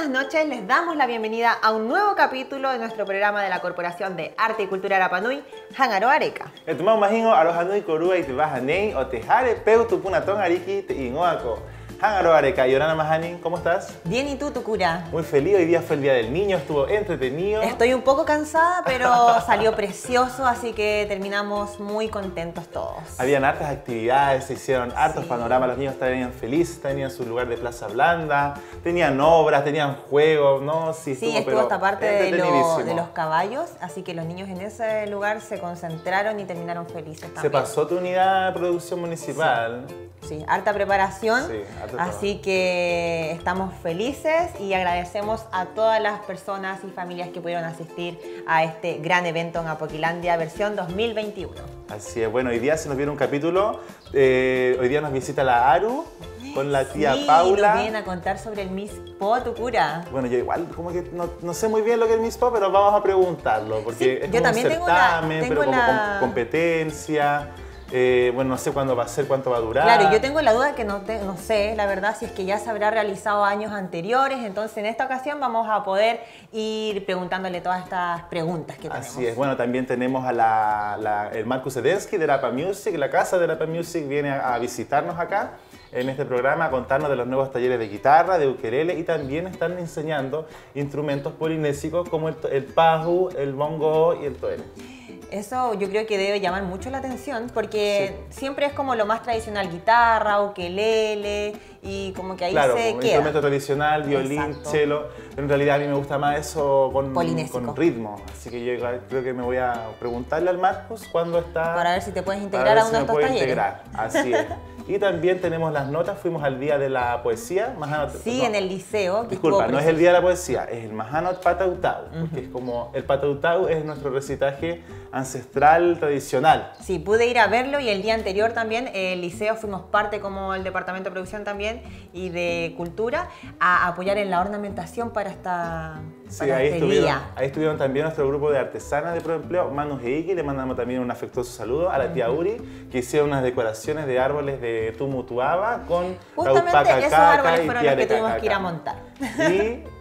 buenas noches. Les damos la bienvenida a un nuevo capítulo de nuestro programa de la Corporación de Arte y Cultura Rapa Nui, Hangaro Areca. Etumau mahingo Arohanui Korua y te vas a Nei o te jare peu tu punatón ariki te ingoaco. Hangaro Areca, Yorana Mahani, ¿cómo estás? Bien, ¿y tú, Tucura? Muy feliz, hoy día fue el Día del Niño, estuvo entretenido. Estoy un poco cansada, pero salió precioso, así que terminamos muy contentos todos. Habían hartas actividades, se hicieron hartos panoramas, los niños tenían felices, tenían su lugar de Plaza Blanda, tenían obras, tenían juegos, ¿no? Sí, estuvo esta parte de los caballos, así que los niños en ese lugar se concentraron y terminaron felices también. Se pasó tu unidad de producción municipal. Sí, harta preparación. Sí. Así que estamos felices y agradecemos a todas las personas y familias que pudieron asistir a este gran evento en Apoquilandia versión 2021. Así es, bueno, hoy día se nos viene un capítulo, hoy día nos visita la Aru con la tía Paula. Nos vienen a contar sobre el Miss Po, Tucura. Bueno, yo igual como que no sé muy bien lo que es el Miss Po, pero vamos a preguntarlo, porque es como un certamen, pero como competencia. Bueno, no sé cuándo va a ser, cuánto va a durar. Claro, yo tengo la duda que no sé, la verdad, si es que ya se habrá realizado años anteriores. Entonces, en esta ocasión vamos a poder ir preguntándole todas estas preguntas que tenemos. Así es. Bueno, también tenemos a el Marcus Edensky de Rapa Music. La casa de Rapa Music viene a visitarnos acá en este programa, a contarnos de los nuevos talleres de guitarra, de ukelele, y también están enseñando instrumentos polinésicos como el pahu, el bongo y el toene. Eso yo creo que debe llamar mucho la atención porque siempre es como lo más tradicional, guitarra, ukelele, y como que ahí se queda. Instrumento tradicional, violín, cello, pero en realidad a mí me gusta más eso con ritmo. Así que yo creo que me voy a preguntarle al Marcus cuándo está... Para ver si te puedes integrar a uno de estos talleres. Así es. Y también tenemos las notas, fuimos al Día de la Poesía. Sí, en el liceo. Disculpa, no es el Día de la Poesía, es el Mahanot Patautau, porque es como, el Patautau es nuestro recitaje ancestral tradicional. Sí, pude ir a verlo y el día anterior también, el liceo, fuimos parte como el departamento de producción también y de cultura a apoyar en la ornamentación para este día. Ahí estuvieron también nuestro grupo de artesanas de Proempleo, Manu Heiki, le mandamos también un afectuoso saludo a la tía Uri, que hicieron unas decoraciones de árboles de Tumutuaba con justamente esos árboles fueron los que tuvimos que ir a montar.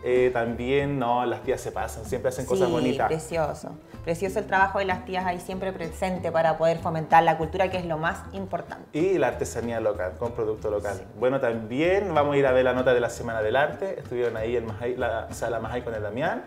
Y también, las tías se pasan, siempre hacen cosas bonitas. Precioso. Precioso el trabajo de las tías ahí siempre presente para poder fomentar la cultura, que es lo más importante. Y la artesanía local, con producto local. Sí. Bueno, también vamos a ir a ver la nota de la Semana del Arte. Estuvieron ahí la Sala Majay con el Damián.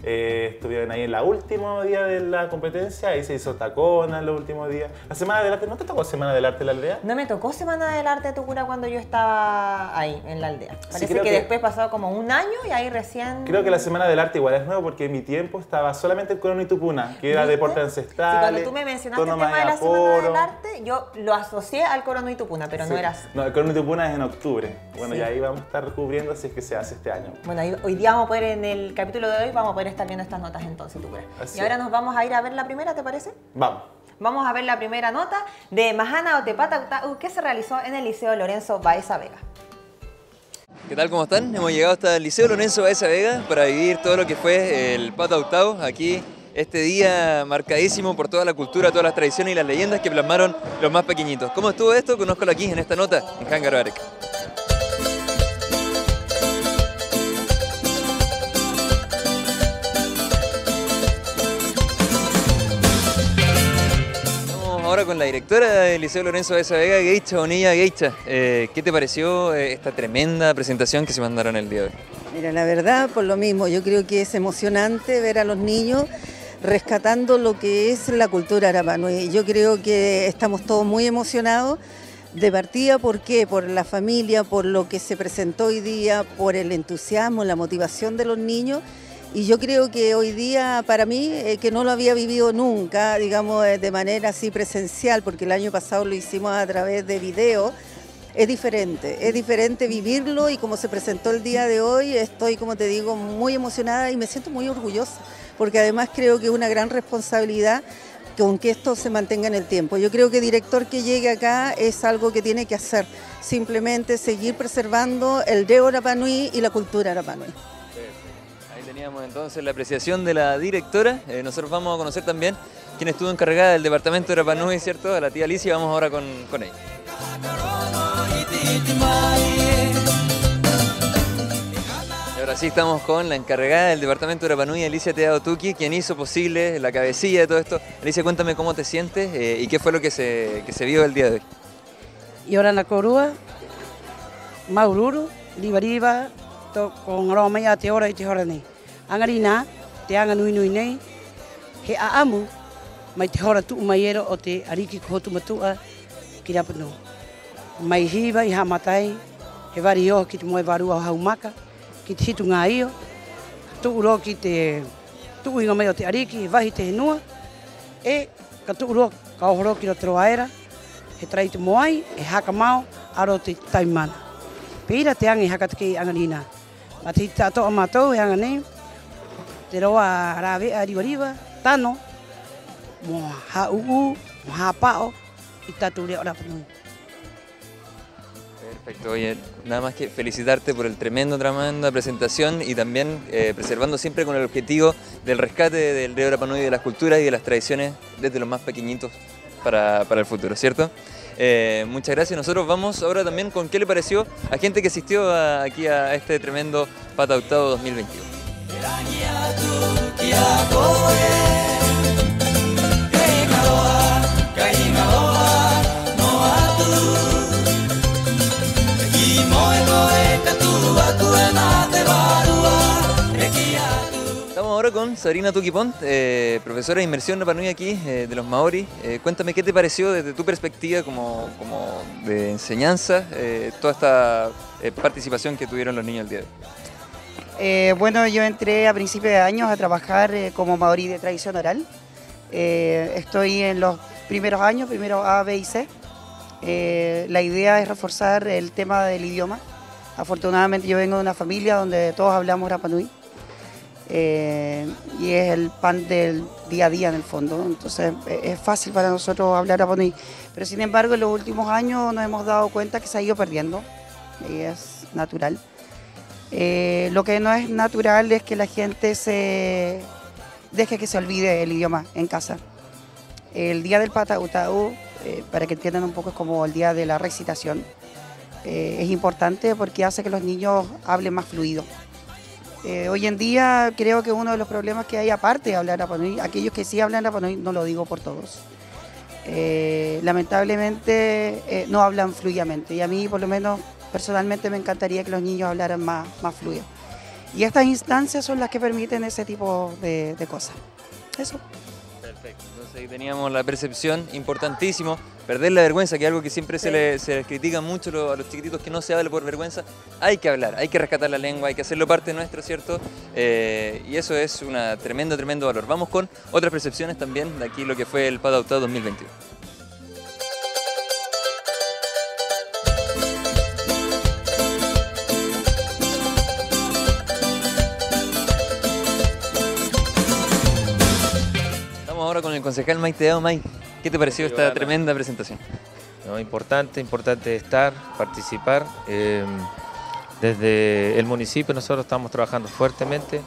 Estuvieron ahí en el último día de la competencia, ahí se hizo tacona en los últimos días. La Semana del Arte, ¿no te tocó Semana del Arte en la aldea? No me tocó Semana del Arte, Tucura, cuando yo estaba ahí en la aldea. Parece que después pasó como un año y ahí recién... Creo que la Semana del Arte igual es nuevo porque en mi tiempo estaba solamente el Corono y Tupuna, que era deporte ancestral. Sí, cuando tú me mencionaste el tema de la Semana del Arte, yo lo asocié al Corono y Tupuna, pero no era así. No, el Corono y Tupuna es en octubre. Bueno, y ahí vamos a estar cubriendo si es que se hace este año. Bueno, hoy día vamos a poder, en el capítulo de hoy, vamos a poder estar viendo estas notas entonces, Tucura. Y ahora nos vamos a ir a ver la primera, ¿te parece? Vamos. Vamos a ver la primera nota de Mahana Otepatautau que se realizó en el Liceo Lorenzo Baeza Vega. ¿Qué tal? ¿Cómo están? Hemos llegado hasta el Liceo Lorenzo Baeza Vega para vivir todo lo que fue el Patautau aquí. Este día marcadísimo por toda la cultura, todas las tradiciones y las leyendas que plasmaron los más pequeñitos. ¿Cómo estuvo esto? Conózcalo aquí en esta nota en Hangaro Areca. Ahora con la directora del Liceo Lorenzo Baeza Vega, Geisha Bonilla. Geisha, ¿qué te pareció esta tremenda presentación que se mandaron el día de hoy? Mira, la verdad, por lo mismo, yo creo que es emocionante ver a los niños rescatando lo que es la cultura Rapa Nui. Yo creo que estamos todos muy emocionados de partida. ¿Por qué? Por la familia, por lo que se presentó hoy día, por el entusiasmo, la motivación de los niños. Y yo creo que hoy día, para mí, que no lo había vivido nunca, digamos, de manera así presencial, porque el año pasado lo hicimos a través de video, es diferente vivirlo, y como se presentó el día de hoy, estoy, como te digo, muy emocionada y me siento muy orgullosa, porque además creo que es una gran responsabilidad con que esto se mantenga en el tiempo. Yo creo que director que llegue acá es algo que tiene que hacer, simplemente seguir preservando el Reo Rapa Nui y la cultura Rapa Nui. Teníamos entonces la apreciación de la directora. Nosotros vamos a conocer también quién estuvo encargada del departamento de Rapa Nui, ¿cierto? A la tía Alicia, vamos ahora con ella. ahora sí estamos con la encargada del departamento de Rapa Nui, Alicia Teado Tuqui, quien hizo posible la cabecilla de todo esto. Alicia, cuéntame cómo te sientes y qué fue lo que se vio el día de hoy. Y ahora en la Corúa, Maururu, Libariba, con Roma ya te hora y te hora ni. Angarina, te hagan nui nei, que a amu, mai te hora tu maiero o te ariki kohotu matua, ki Rapa Nui. Mai hiva i hamatai, he vari o ki te moe varua o haumaka, ki te hitu ngā io, tuuro ki te tuuinga mai o te ariki, he wahi te henua, e ka tuuro ka ohoro ki ro te roaera, he trai te moai, he haka mao, aro te taimana. Pira te angi haka te ki Angarina. Ma te hita atoa mātou he anga nei, te roa rāwea riwa, tano, mo ha uu, mo ha pao, i tatu reo Rapa Nui. Perfecto, oye, nada más que felicitarte por el tremenda presentación y también preservando siempre con el objetivo del rescate del río Rapa Nui, de las culturas y de las tradiciones desde los más pequeñitos para el futuro, ¿cierto? Muchas gracias. Nosotros vamos ahora también con qué le pareció a gente que asistió aquí a este tremendo Pata Octavo 2022. Estamos ahora con Sabrina Tuqui Pont, profesora de inmersión Rapa Nui aquí, de los Maori. Cuéntame qué te pareció desde tu perspectiva como de enseñanza, toda esta participación que tuvieron los niños el día de hoy. Bueno, yo entré a principios de años a trabajar como maorí de tradición oral. Estoy en los primeros años, primero A, B y C. La idea es reforzar el tema del idioma. Afortunadamente yo vengo de una familia donde todos hablamos Rapa Nui. Y es el pan del día a día en el fondo, entonces es fácil para nosotros hablar Rapa Nui, pero sin embargo en los últimos años nos hemos dado cuenta que se ha ido perdiendo y es natural. Lo que no es natural es que la gente deje que se olvide el idioma en casa. El día del Pata Octavo, para que entiendan un poco, es como el día de la recitación. Es importante porque hace que los niños hablen más fluido. Hoy en día creo que uno de los problemas que hay, aparte de hablar Rapa Nui, aquellos que sí hablan Rapa Nui, no lo digo por todos, lamentablemente no hablan fluidamente, y a mí por lo menos personalmente me encantaría que los niños hablaran más fluido. Y estas instancias son las que permiten ese tipo de cosas. Eso. Perfecto, entonces ahí teníamos la percepción, importantísimo, perder la vergüenza, que es algo que siempre se les critica mucho a los chiquititos, que no se habla por vergüenza. Hay que hablar, hay que rescatar la lengua, hay que hacerlo parte nuestro, ¿cierto? Y eso es un tremendo valor. Vamos con otras percepciones también de aquí lo que fue el Pata Octavo 2022. Ahora con el concejal Mike Teado. Mike, ¿qué te pareció esta tremenda presentación? No, importante estar, participar. Desde el municipio nosotros estamos trabajando fuertemente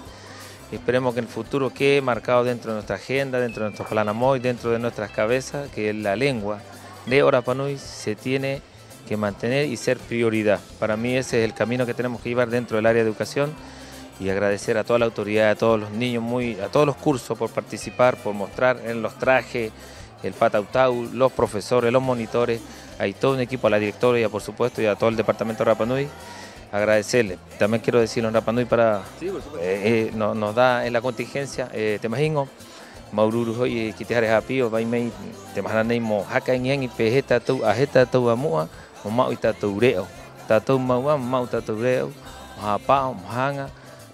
y esperemos que en el futuro quede marcado dentro de nuestra agenda, dentro de nuestro plan AMOI, dentro de nuestras cabezas, que la lengua de Rapa Nui se tiene que mantener y ser prioridad. Para mí ese es el camino que tenemos que llevar dentro del área de educación. Y agradecer a toda la autoridad, a todos los niños, a todos los cursos por participar, por mostrar en los trajes, el Pata Octavo, los profesores, los monitores, hay todo un equipo, a la directora por supuesto y a todo el departamento de Rapa Nui. Agradecerle. También quiero decirle en Rapa Nui para nos da en la contingencia, te imagino, Maururu y Kitihare Japio, Baimei, te imaginas mo haka en y pejeta tu ajeta tu amua, o mau itatureo, tatu mau tatureo, hapa, mohanga.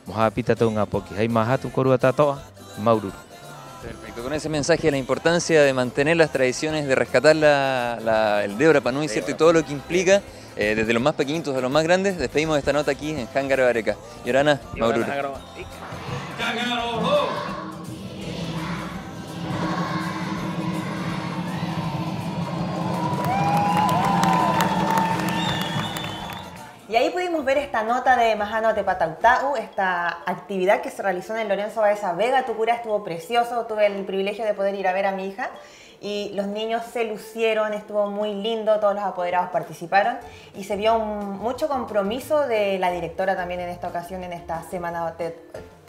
Perfecto, con ese mensaje de la importancia de mantener las tradiciones, de rescatar el dedo Rapa Nui, ¿cierto? Y todo lo que implica, desde los más pequeñitos a los más grandes, despedimos esta nota aquí en Hangaro Areca. Yorana, Maururu. Y ahí pudimos ver esta nota de Mahano Te Pata Octavo, esta actividad que se realizó en el Lorenzo Baeza Vega Tucurá. Estuvo precioso, tuve el privilegio de poder ir a ver a mi hija y los niños se lucieron, estuvo muy lindo, todos los apoderados participaron y se vio mucho compromiso de la directora también en esta ocasión, en esta semana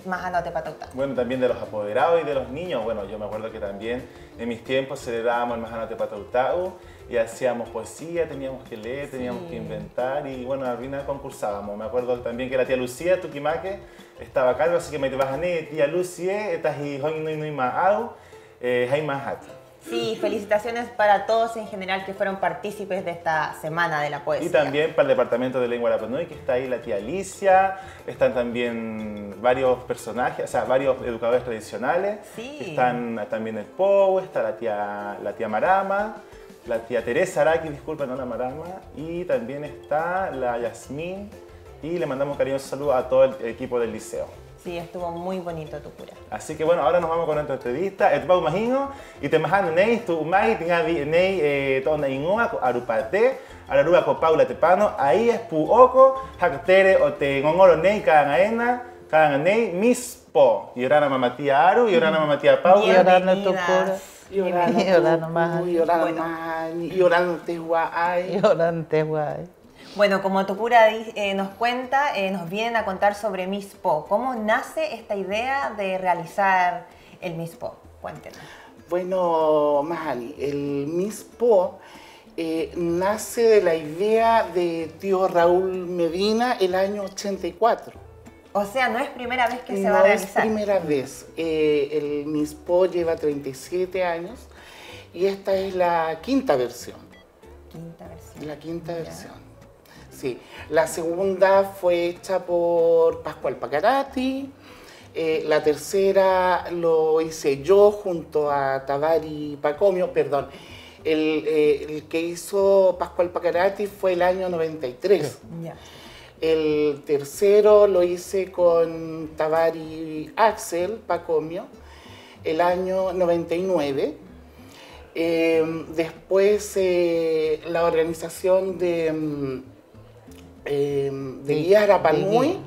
Majano Tepatautau. Bueno, también de los apoderados y de los niños. Bueno, yo me acuerdo que también en mis tiempos celebrábamos el Majano Tepatautau y hacíamos poesía, teníamos que leer, teníamos que inventar y bueno, al final concursábamos. Me acuerdo también que la tía Lucía, Tuquimaque, estaba calva, así que me te vas a tía Lucía, estás y hoy no hay más au, hay más hat. Sí, felicitaciones para todos en general que fueron partícipes de esta Semana de la Poesía. Y también para el Departamento de Lengua Rapa Nui, que está ahí la tía Alicia, están también varios personajes, o sea, varios educadores tradicionales. Sí. Están también el Pou, está la tía Marama, la tía Teresa Araki, disculpa, no la Marama, y también está la Yasmín, y le mandamos un cariñoso saludo a todo el equipo del liceo. Sí, estuvo muy bonito Tucura. Así que bueno, ahora nos vamos con nuestra entrevista. Etbau Majino, y te majano nei, tu mai, tingavi nei, tona ingoa, arupate, ararua ko Paula Tepano, ahí es puoko, haktere o te ngongoro nei kaangaena, kaanganei mispo. Yorana mamatia Aru, Yorana mamatia Paula. Yorana Tucura. Yorana Mahani. Yorana Tehuay. Yorana Tehuay. Bueno, como Tucura nos cuenta, nos vienen a contar sobre Miss Po. ¿Cómo nace esta idea de realizar el Miss Po? Cuéntenos. Bueno, Mahani, el Miss Po nace de la idea de tío Raúl Medina el año 84. O sea, no es primera vez que se va a realizar. No es primera vez. El Miss Po lleva 37 años y esta es la quinta versión. Quinta versión. La quinta versión. Sí, la segunda fue hecha por Pascual Pacarati, la tercera lo hice yo junto a Tabari Pacomio, perdón, el que hizo Pascual Pacarati fue el año 93. Ya. El tercero lo hice con Tabari Axel Pacomio, el año 99. Después la organización de Guías Rapa Nui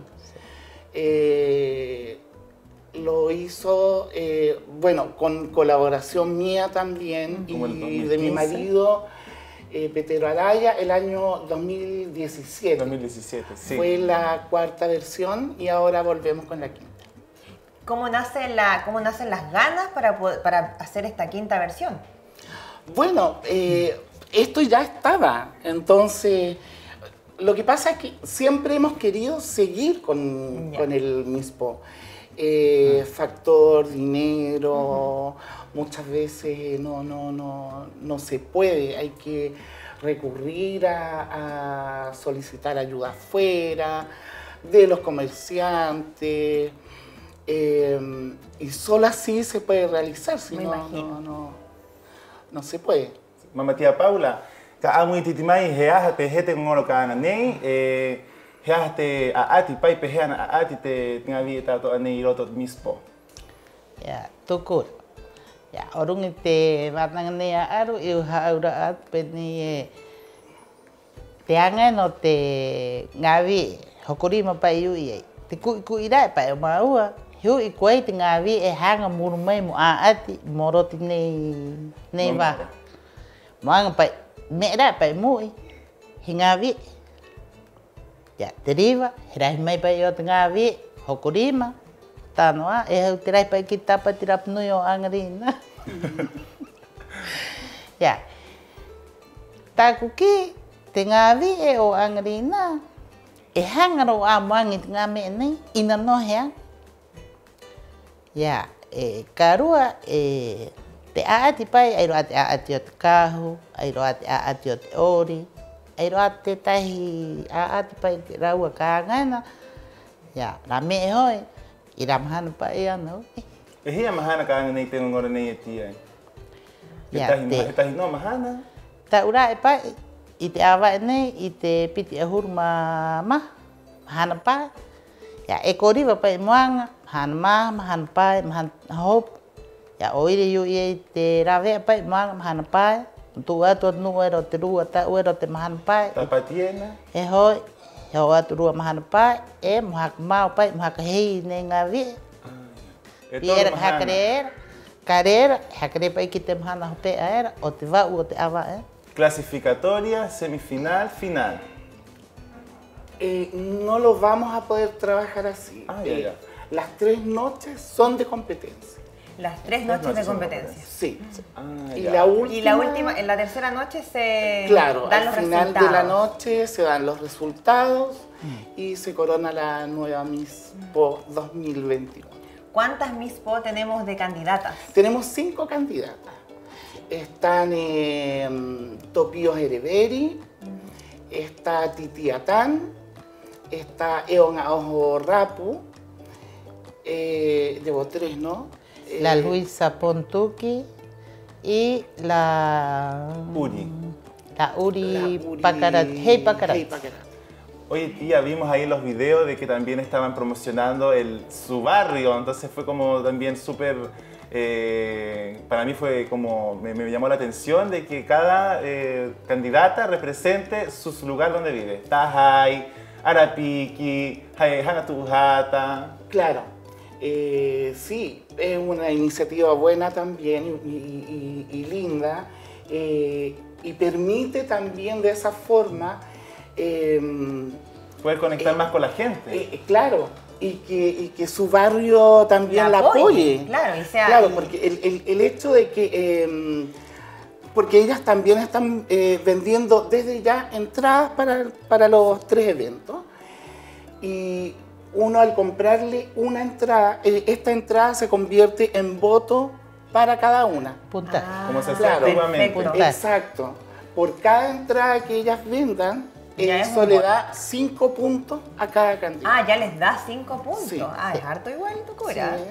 lo hizo, bueno, con colaboración mía también y de mi marido Petero Araya, el año 2017. 2017, sí. Fue la cuarta versión y ahora volvemos con la quinta. ¿Cómo nacen las ganas para hacer esta quinta versión? Bueno, esto ya estaba, entonces lo que pasa es que siempre hemos querido seguir con el Miss Po. Factor, dinero, muchas veces no se puede, hay que recurrir a solicitar ayuda afuera, de los comerciantes, y solo así se puede realizar, si no se puede. Mamá tía Paula, Kaamui titimai heahate hete ngoro kaanganei, heahate aati pai peheana aati te tingavi tato anei roto mispo. Ya, Tukur. Ya, orang te matangane aru iu haura at peni teangan o te ngavi hokurima pa iu ie. Te ku ira pa maua. Hiu i kuai te ngavi hanga murmai mo aati moroti nei va. Moanga pa mera pa mui hingavi. Ya, deriva, herai mai pa yo te ngavi hokurima. Tanoa, tirai pa kita pa tirap nuyo angarina. Ya. Takuki tengavi o angarina. Hangaro amangi ngame ni inano hang. Ya, karua te aati pai airo ati ot kahu, airo ati ot ori, airo ati tahi aati pai raua kangana. Ya, rame hoi. Iramhan pa iano. Ehia mahana kaanganei te ngoro nei tia. Ya, Tahi no mahana. Ta ura pa ite awa nei ite piti ahurma mahana pa. Ya ekori pa moanga mahana pa mahana hop. Ya oire yu ite rave pa moanga mahana pa. Tu atu nu ero te rua ta ero te mahana pa. Tapatiena. Hoi Yo aturua mahana pa mohak mau pa mohak hei ne ngavi. Biar hakrer Carer, Jacrepa y Quitemjana, o te va o te ava, Clasificatoria, semifinal, final. No lo vamos a poder trabajar así. Ya. Las 3 noches son de competencia. Las 3 noches de competencia. Sí. Y la última, en la tercera noche se claro, dan los al final resultados. de la noche se dan los resultados y se corona la nueva Miss Po 2021. ¿Cuántas Miss Po tenemos de candidatas? Tenemos 5 candidatas. Están Topíos Ereberi, está Titi Atán, está Eon Aojo Rapu, llevo 3, ¿no? La Luisa Pontuki y la Uri. La Uri Pacarat. Hey Pacarat. Oye, tía, vimos ahí los videos de que también estaban promocionando su barrio, entonces fue como también súper, para mí fue como, me llamó la atención de que cada candidata represente su lugar donde vive. Tajay, Arapiqui, Hanatujata. Claro, sí, es una iniciativa buena también y linda y permite también de esa forma poder conectar más con la gente. Claro, y que su barrio también la apoye. Claro, y sea, claro, porque el hecho de que, porque ellas también están vendiendo desde ya entradas para los 3 eventos, y uno al comprarle una entrada, esta entrada se convierte en voto para cada una. Puntaje. Como se hacía antiguamente. Exacto. Por cada entrada que ellas vendan, eso le da 5 puntos a cada candidato. Ah, ya les da 5 puntos. Sí. Es harto igualito, cura. Sí.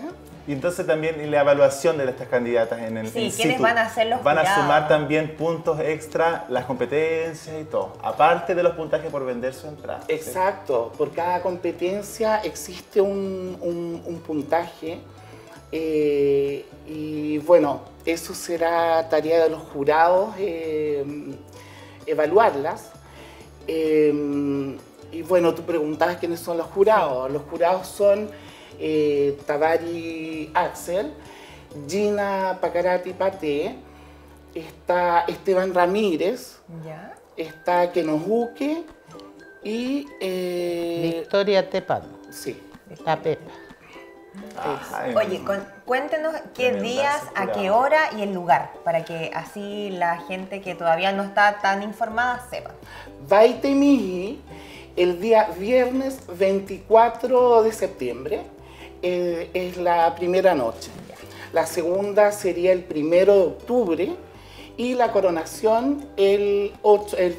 Y entonces también la evaluación de estas candidatas en el Sí, in ¿quiénes situ. van a ser los Van a jurados? sumar también puntos extra, las competencias y todo, aparte de los puntajes por vender su entrada. Exacto, por cada competencia existe un puntaje y bueno, eso será tarea de los jurados evaluarlas. Y bueno, tú preguntabas quiénes son los jurados. Los jurados son Tabari Axel, Gina Pacarati Pate, está Esteban Ramírez, ¿Ya? está Kenojuque y Victoria Tepano. sí. La Pepa. Oye, cuéntenos qué Tremenda días, a qué hora y el lugar, para que así la gente que todavía no está tan informada sepa. Vaitemiji, el día viernes 24 de septiembre, es la primera noche. La segunda sería el 1 de octubre y la coronación el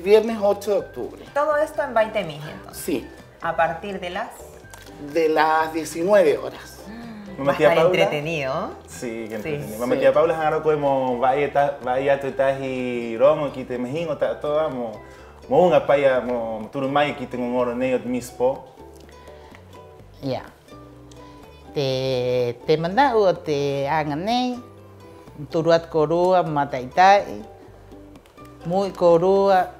viernes 8 de octubre. Todo esto en Vaitemiji, entonces. Sí, A partir de las... de las 19 horas. Va a estar entretenido. Sí, que Sí. entretenido. Mamá tía Paula hanaro como vaya tutahi romo kite mejingo ta toda mo una paya mo turumai kite un oro neo mispo. Ya. Te manda o te angane. Turuat korua mataitai. Muy korua.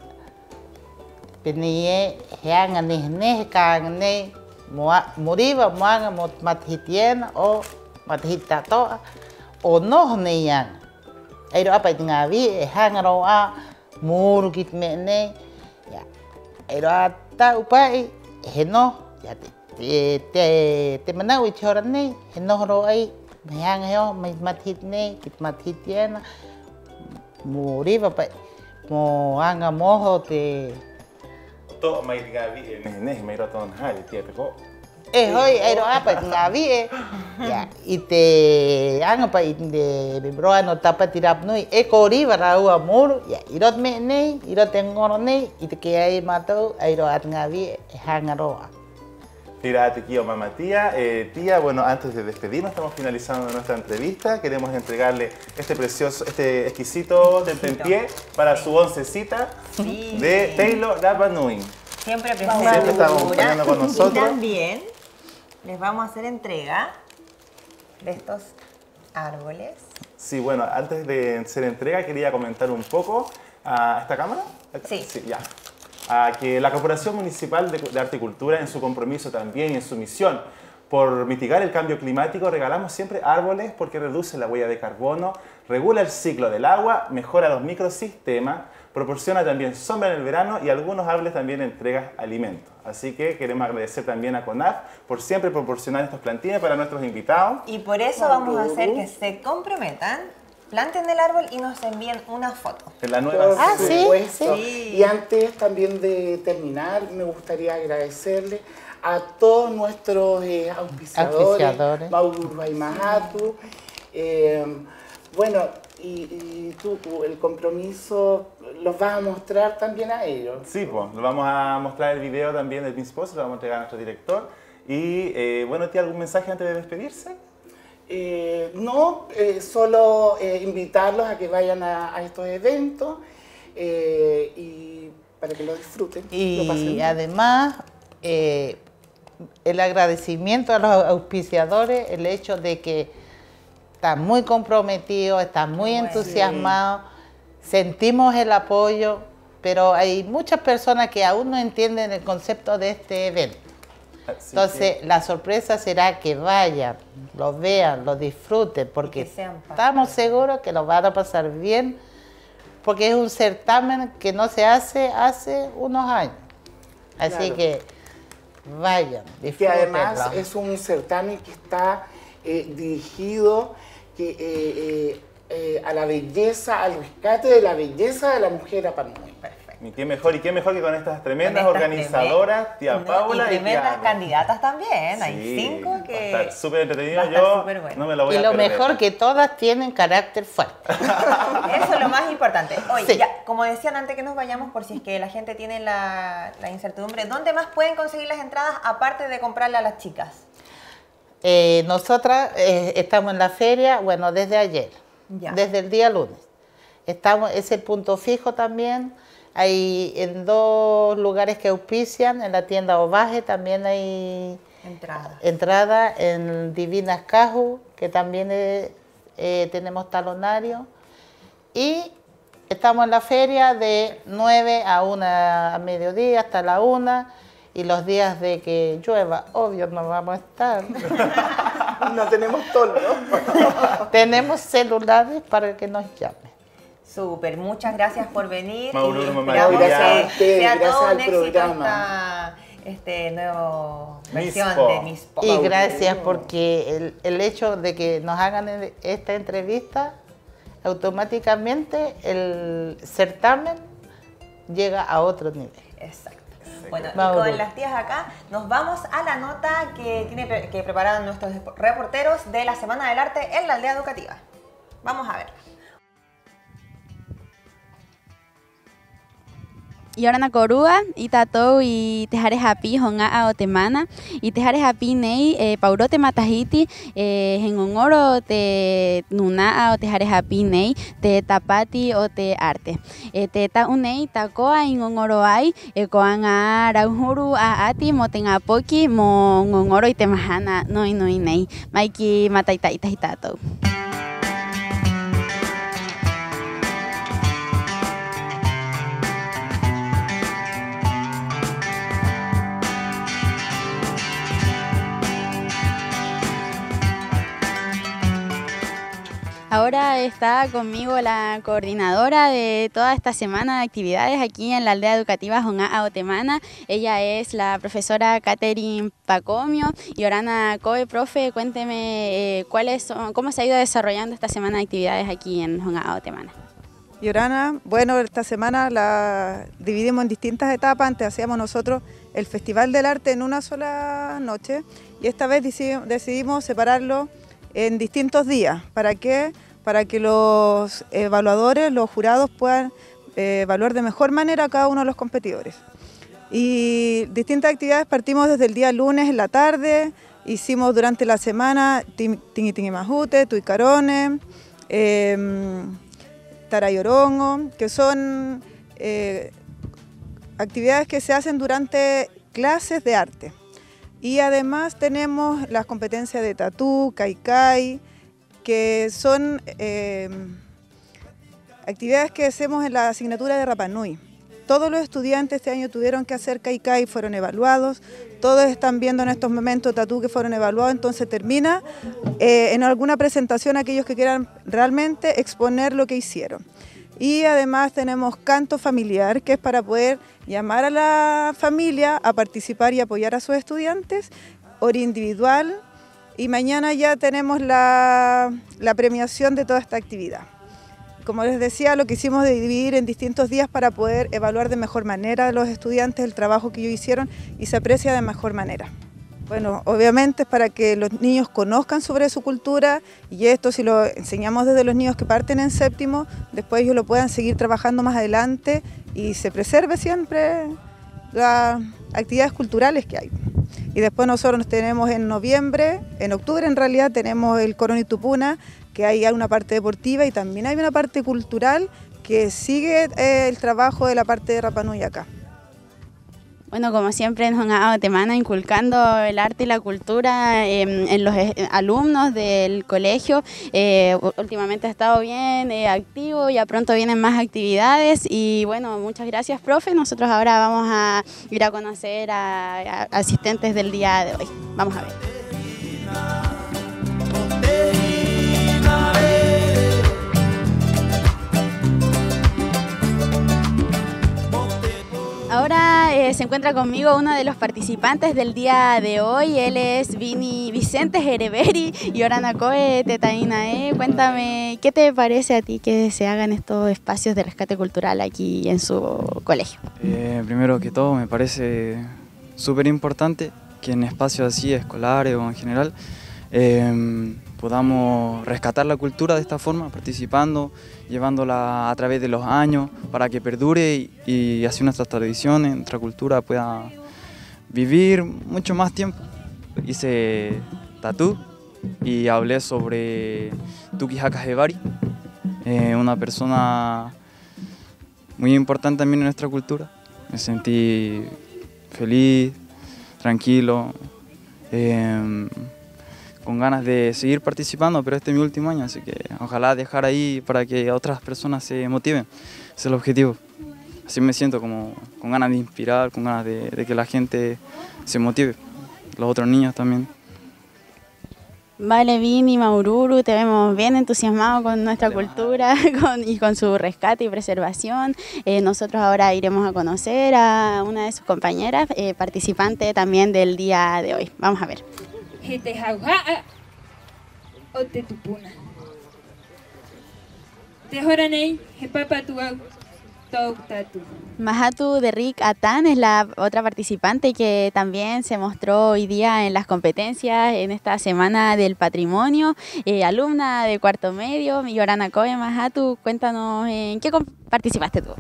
Penie heangane ne kangane. Moriba muanga mathitiena o mathita toa o no neyan. Airo apa ngavi hangaro a muru kit mene ya. Airo ata upai heno ya te manawi chorane heno ro ai mayang heo mathitne kit mathitiena moriba pa mo anga moho te To mai gavi ne mai roton hali tia peko. Hoy airo apa ngavi ya ite anga pa inde bibroa no tapa tirap nui kori barau amor ya irot me nei irot engor nei ite que ai mato airo at ngavi hangaroa. Tírate aquí, mamá tía. Tía, bueno, antes de despedirnos, estamos finalizando nuestra entrevista. Queremos entregarle este exquisito tentempié para su oncecita de Taylor Rapa Nui. Siempre presente. Siempre está acompañando con nosotros. Y también les vamos a hacer entrega de estos árboles. Sí, bueno, antes de hacer entrega quería comentar un poco a esta cámara. Sí. Ya. A que la Corporación Municipal de Arte y Cultura, en su compromiso también y en su misión por mitigar el cambio climático, regalamos siempre árboles porque reduce la huella de carbono, regula el ciclo del agua, mejora los microsistemas, proporciona también sombra en el verano y algunos árboles también entregan alimentos. Así que queremos agradecer también a CONAF por siempre proporcionar estos plantines para nuestros invitados. Y por eso vamos a hacer que se comprometan, planten el árbol y nos envíen una foto. En la nueva sí. Y antes también de terminar, me gustaría agradecerle a todos nuestros auspiciadores. Mauro Aymahatu. Bueno, y tú, el compromiso, ¿los vas a mostrar también a ellos? Sí, pues, nos vamos a mostrar el video también del Miss Post, lo vamos a entregar a nuestro director. Y bueno, ¿tiene algún mensaje antes de despedirse? No, solo invitarlos a que vayan a estos eventos y para que lo disfruten. Y además, el agradecimiento a los auspiciadores, el hecho de que están muy comprometidos, están muy entusiasmados, sentimos el apoyo, pero hay muchas personas que aún no entienden el concepto de este evento. Entonces, la sorpresa será que vayan, lo vean, lo disfruten, porque estamos seguros que lo van a pasar bien, porque es un certamen que no se hace unos años. Así que vayan, disfruten. Que además es un certamen que está dirigido a la belleza, al rescate de la belleza de la mujer Rapa Nui. Y qué mejor que con estas tremendas organizadoras, tía Paula y tremendas candidatas también, hay 5 que... Va a estar súper entretenido, yo no me lo voy a perder. Y lo mejor que todas tienen carácter fuerte. Eso es lo más importante. Oye, ya, como decían antes que nos vayamos, por si es que la gente tiene la incertidumbre, ¿dónde más pueden conseguir las entradas aparte de comprarle a las chicas? Nosotras estamos en la feria, bueno, desde ayer, desde el día lunes. Es el punto fijo también. Hay en 2 lugares que auspician, en la tienda Ovaje también hay entrada en Divinas Caju, que también tenemos talonario. Y estamos en la feria de 9 a 1 a mediodía, hasta la 1. Y los días de que llueva, obvio, no vamos a estar. No tenemos toldo. Tenemos celulares para que nos llamen. Súper, muchas gracias por venir. Mauro, gracias a usted, gracias al programa. Nueva versión de Miss Post. Y gracias porque el hecho de que nos hagan esta entrevista, automáticamente el certamen llega a otro nivel. Exacto. Bueno, y con las tías acá nos vamos a la nota que prepararon nuestros reporteros de la Semana del Arte en la Aldea Educativa. Vamos a verla. Y ahora na corúa y tatou y tejares api honga a otemana y tejares api nei paurote matahiti en ongoro te nuna a tejares api nei te tapati o te arte te ta unei takoa en ongoro ai koan a raujuru a ati moten a poki mo ngongoro y te mahana noi nei maiki mataita itaitatou. Ahora está conmigo la coordinadora de toda esta semana de actividades aquí en la Aldea Educativa Honga Otemana. Ella es la profesora Catherine Pacomio. Y Orana Coe, profe, cuénteme cómo se ha ido desarrollando esta semana de actividades aquí en Honga Otemana. Y Orana, bueno, esta semana la dividimos en distintas etapas. Antes hacíamos nosotros el Festival del Arte en una sola noche y esta vez decidimos separarlo en distintos días. ¿Para qué? Para que los evaluadores, los jurados puedan evaluar de mejor manera a cada uno de los competidores. Y distintas actividades partimos desde el día lunes en la tarde, hicimos durante la semana Tingitingimajute, Tuicarone, Tarayorongo, que son actividades que se hacen durante clases de arte. Y además tenemos las competencias de tatú, kaikai, que son actividades que hacemos en la asignatura de Rapa Nui. todos los estudiantes este año tuvieron que hacer kaikai, fueron evaluados, todos están viendo en estos momentos tatú que fueron evaluados, entonces termina en alguna presentación aquellos que quieran realmente exponer lo que hicieron. Y además tenemos canto familiar, que es para poder llamar a la familia a participar y apoyar a sus estudiantes, hora individual, y mañana ya tenemos la premiación de toda esta actividad. Como les decía, lo que hicimos de dividir en distintos días para poder evaluar de mejor manera a los estudiantes el trabajo que ellos hicieron y se aprecia de mejor manera. Bueno, obviamente es para que los niños conozcan sobre su cultura y esto si lo enseñamos desde los niños que parten en séptimo, después ellos lo puedan seguir trabajando más adelante y se preserve siempre las actividades culturales que hay. Y después nosotros tenemos en noviembre, en octubre en realidad tenemos el Coroni Tupuna, que hay una parte deportiva y también hay una parte cultural que sigue el trabajo de la parte de Rapa Nui acá. Bueno, como siempre en Honga Otemana, inculcando el arte y la cultura en los alumnos del colegio. Últimamente ha estado bien activo, ya pronto vienen más actividades y bueno, muchas gracias, profe. Nosotros ahora vamos a ir a conocer a asistentes del día de hoy. Vamos a ver. Ahora se encuentra conmigo uno de los participantes del día de hoy. Él es Vicente Jereberi y Oranacoe Tetainae. Cuéntame, ¿qué te parece a ti que se hagan estos espacios de rescate cultural aquí en su colegio? Primero que todo, me parece súper importante que en espacios así, escolares o en general, podamos rescatar la cultura de esta forma, participando, llevándola a través de los años para que perdure y así nuestras tradiciones, nuestra cultura pueda vivir mucho más tiempo. Hice tatú y hablé sobre Tuki Haka Jebari, una persona muy importante también en nuestra cultura. Me sentí feliz, tranquilo, con ganas de seguir participando, pero este es mi último año, así que ojalá dejar ahí para que otras personas se motiven. Ese es el objetivo. Así me siento como con ganas de inspirar, con ganas de que la gente se motive, los otros niños también. Vale, Vini, Maururu, te vemos bien entusiasmado con nuestra cultura y con su rescate y preservación. Nosotros ahora iremos a conocer a una de sus compañeras, participante también del día de hoy. Vamos a ver. Otetupuna. Tejoranei, Hepapatuau, Toutatu. Mahatu de Rick Atan es la otra participante que también se mostró hoy día en las competencias en esta semana del patrimonio, alumna de cuarto medio. Oranacoe, Mahatu, cuéntanos en qué participaste tú.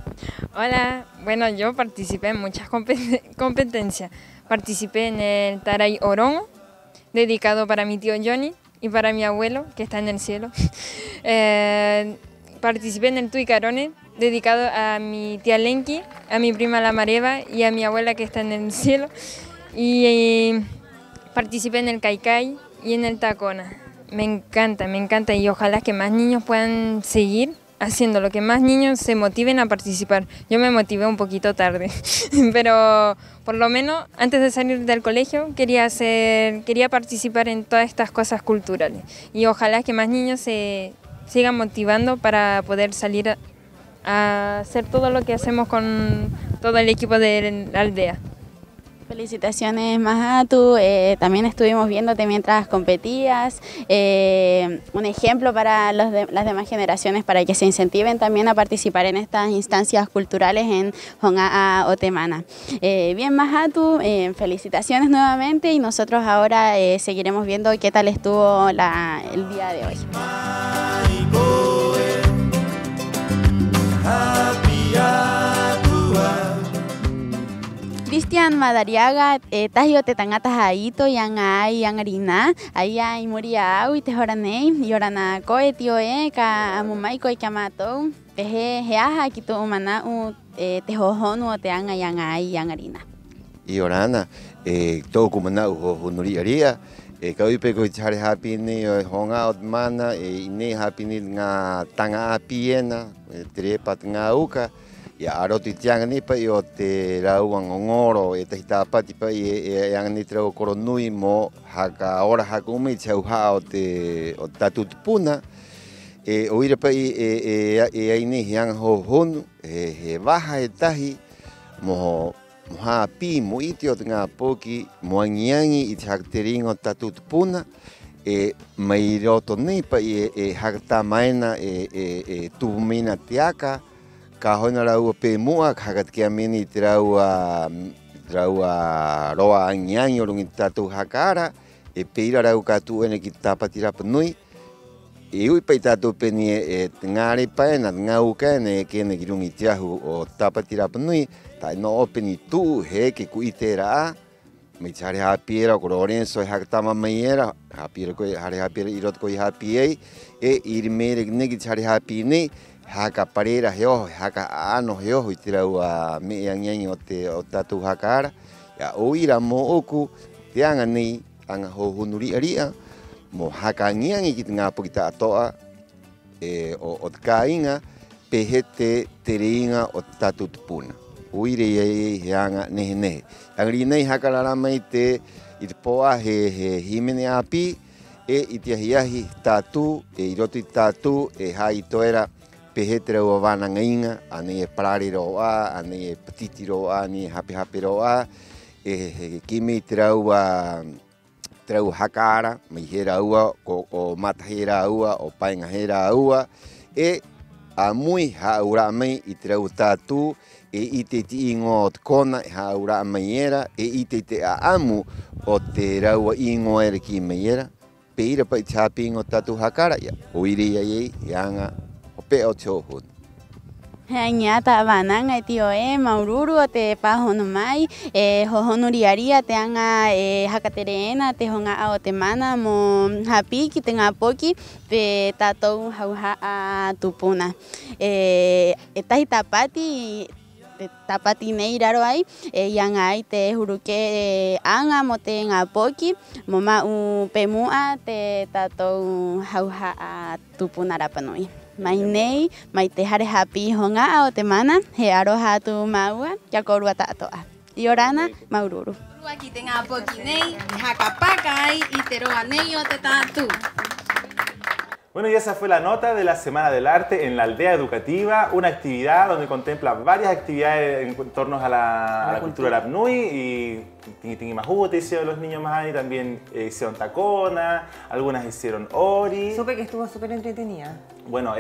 Hola, bueno, yo participé en muchas competencias. Participé en el Taray Orongo, dedicado para mi tío Johnny y para mi abuelo, que está en el cielo. Participé en el Tuicarone, dedicado a mi tía Lenki, a mi prima La Mareva y a mi abuela que está en el cielo. Y participé en el Kaikai y en el Tacona. Me encanta y ojalá que más niños puedan seguir haciéndolo, que más niños se motiven a participar. Yo me motivé un poquito tarde, pero por lo menos antes de salir del colegio quería participar en todas estas cosas culturales y ojalá que más niños se sigan motivando para poder salir a hacer todo lo que hacemos con todo el equipo de la aldea. Felicitaciones, Mahatu. También estuvimos viéndote mientras competías. Un ejemplo para las demás generaciones para que se incentiven también a participar en estas instancias culturales en Honga Otemana. Bien, Mahatu, felicitaciones nuevamente y nosotros ahora seguiremos viendo qué tal estuvo el día de hoy. Cristian Madariaga, Tajio Tetangatas Aito, Yangai, Yangarina, Aya y Muriau, y Tejoranei, y Oranacoe, Tioe, Kamumaiko y Kamato, Teje, Heaja, Kito Humana, Tejojonu, Teanga, Yangai, Yangarina. Y Orana, todo Kumana, Honoriaria, Kauipeco, Chare Happy, Honga Otmana, Ine Happy, Tanga Piena, Trepat Nauka. Ia aroti tianga ni pa i o te raua ngongoro e tahi tāpati pa i anga ni te rau koronui mo haka ora haka umi te au haa o tatu tupuna. E oira pa i aini hianga ho honu, he waha e tahi mo haa pi mo iti o te ngā poki mo angiangi i te haka te ringo tatu tupuna. E mai roto nei pa i haka tā maina e tupumina te aka. Ka hoina raua pe mua, ka haka te mini te raua roa angiangi o rungi tātou hakara. E peira rau kātu ene ki tāpati Rapa Nui. E ui pai tātou peni e ngāre pai na ngā uka e kene ki rungi te ahu o tāpati Rapa Nui. Tai no openi tuu he ke ku i tēra a. Mai te hare hapiera o koro Orenso e haka tama mai era. Hapiera koe, hare hapiera i roto koe hapi ei. E iri mere negi te hare hapi nei. Haka parera he oho, haka ano he oho i te raua me angiangi o tātou hakara. Ia oira mo oku te anga nei, anga ho honuri aria. Mo haka angiangi ki te ngā poki tā atoa o te kāinga, pehe te reinga o te tātou tupuna. Oire iei he anga nehe nehe. Angari nei haka rarama i te poa he himene api, e i te ahi tātou, e i roto i tātou, e hai toera, pehe te raua wānanga inga, ane e parari roa, ane e patiti roa, ane e hape hape roa, e kimi te raua hakaara, mai he raua, o mata he raua, o painga he raua, e a mui haura mai i te rau tātou, e i te ingo o te kona, e haura mai era, e i te amu o te raua ingo era ki mai era, pe ira pa i te hapi ingo tātou hakaara, o iri iei, anga, pe o te ohun. Hea ngia ta wananga e tio e maururu o te pahono mai, e hohonuri aria te anga e hakatereena te honga a o te mana mo hapi ki te ngā poki pe tātou hauha a tupuna. E tahi tapati, tapati nei raro ai, e ianga ai te huruke anga mo te ngā poki, mo mau pe mua te tātou hauha a tupuna Rapa Nui. Mai nei, mai te hare hapi honga o te mana, he aroha tu maua, kia korua tātoa. I orana, maururu. Rua ki te ngā poki nei, haka pakai i te roa nei o te tātou. Bueno, y esa fue la nota de la Semana del Arte en la Aldea Educativa, una actividad donde contempla varias actividades en torno a la cultura Rapa Nui y Tingi Mahuta hicieron los niños más y también hicieron tacona, algunas hicieron ori. Supe que estuvo súper entretenida. Bueno,